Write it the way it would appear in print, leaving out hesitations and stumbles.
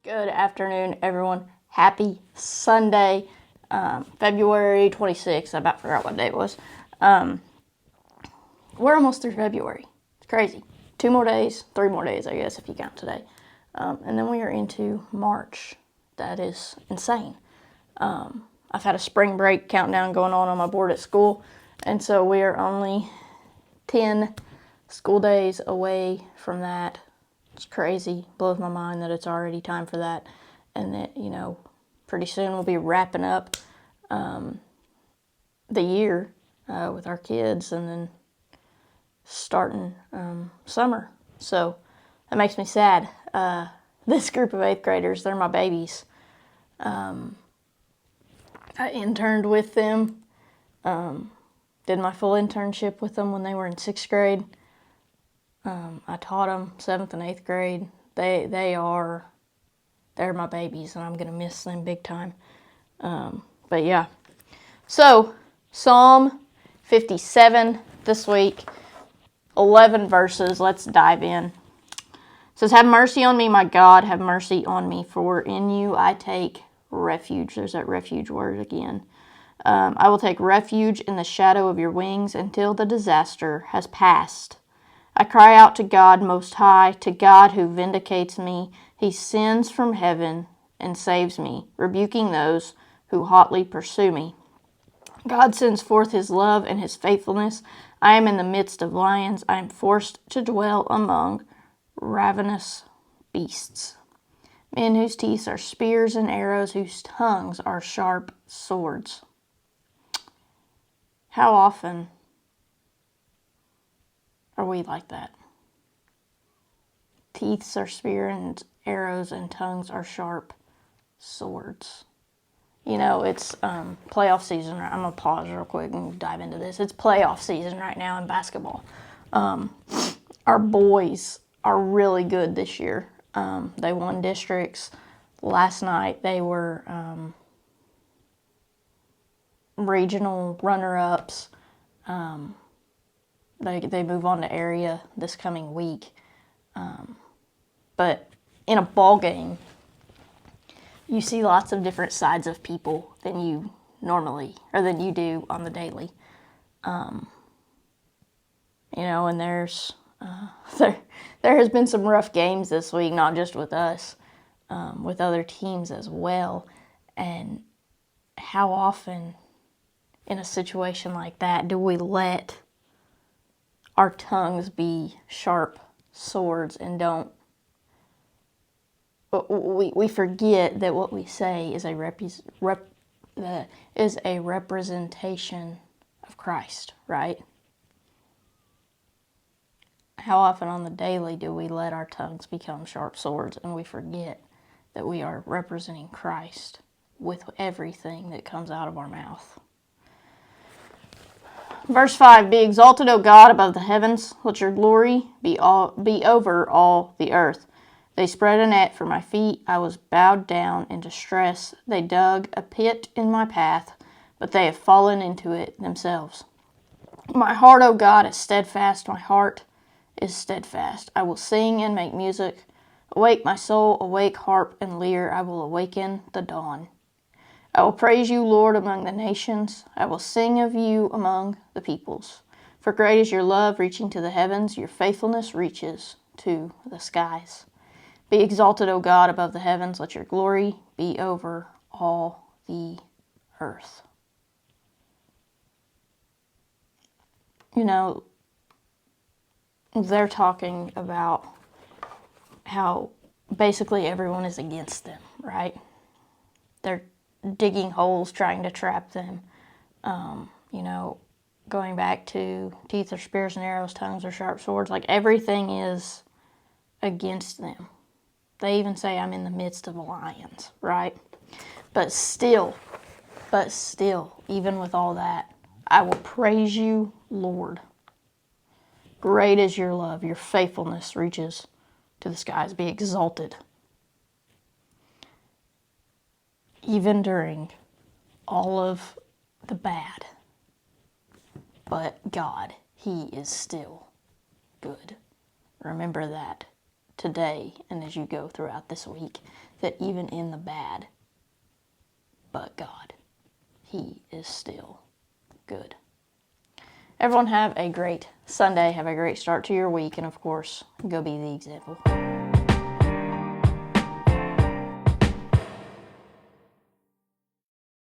Good afternoon, everyone. Happy Sunday, February 26th. I about forgot what day it was. We're almost through February. It's crazy. 2 more days, 3 more days, I guess, if you count today. And then we are into March. That is insane. I've had a spring break countdown going on my board at school, and so we are only 10 school days away from that. It's crazy. Blows my mind that it's already time for that, and that, pretty soon we'll be wrapping up the year with our kids, and then starting summer. So that makes me sad. This group of 8th graders, they're my babies. I interned with them, did my full internship with them when they were in 6th grade. I taught them 7th and 8th grade. They're my babies, and I'm going to miss them big time. But yeah. So, Psalm 57 this week, 11 verses. Let's dive in. It says, "Have mercy on me, my God, have mercy on me, for in you I take refuge." There's that refuge word again. "I will take refuge in the shadow of your wings until the disaster has passed. I cry out to God Most High, to God who vindicates me. He sends from heaven and saves me, rebuking those who hotly pursue me. God sends forth his love and his faithfulness. I am in the midst of lions. I am forced to dwell among ravenous beasts. Men whose teeth are spears and arrows, whose tongues are sharp swords." How often are we like that? Teeth are spear and arrows, and tongues are sharp swords. It's playoff season. I'm going to pause real quick and dive into this. It's playoff season right now in basketball. Our boys are really good this year. They won districts. Last night they were regional runner-ups. They move on to area this coming week. But in a ball game, you see lots of different sides of people than you do on the daily. And there's there has been some rough games this week, not just with us, with other teams as well. And how often in a situation like that do we let our tongues be sharp swords and we forget that what we say is a representation of Christ, right? How often on the daily do we let our tongues become sharp swords and we forget that we are representing Christ with everything that comes out of our mouth? Verse 5, "Be exalted, O God, above the heavens. Let your glory be over all the earth. They spread a net for my feet. I was bowed down in distress. They dug a pit in my path, but they have fallen into it themselves. My heart, O God, is steadfast. My heart is steadfast. I will sing and make music. Awake, my soul, awake, harp and lyre. I will awaken the dawn. I will praise you, Lord, among the nations. I will sing of you among the peoples. For great is your love, reaching to the heavens. Your faithfulness reaches to the skies. Be exalted, O God, above the heavens. Let your glory be over all the earth." They're talking about how basically everyone is against them, right? They're digging holes, trying to trap them. Going back to teeth are spears and arrows, tongues are sharp swords. Like, everything is against them. They even say, "I'm in the midst of lions," right? But still, even with all that, I will praise you, Lord. Great is your love. Your faithfulness reaches to the skies. Be exalted. Even during all of the bad. But God, he is still good. Remember that today and as you go throughout this week, that even in the bad, but God, He is still good. Everyone have a great Sunday. Have a great start to your week. And of course, go be the example.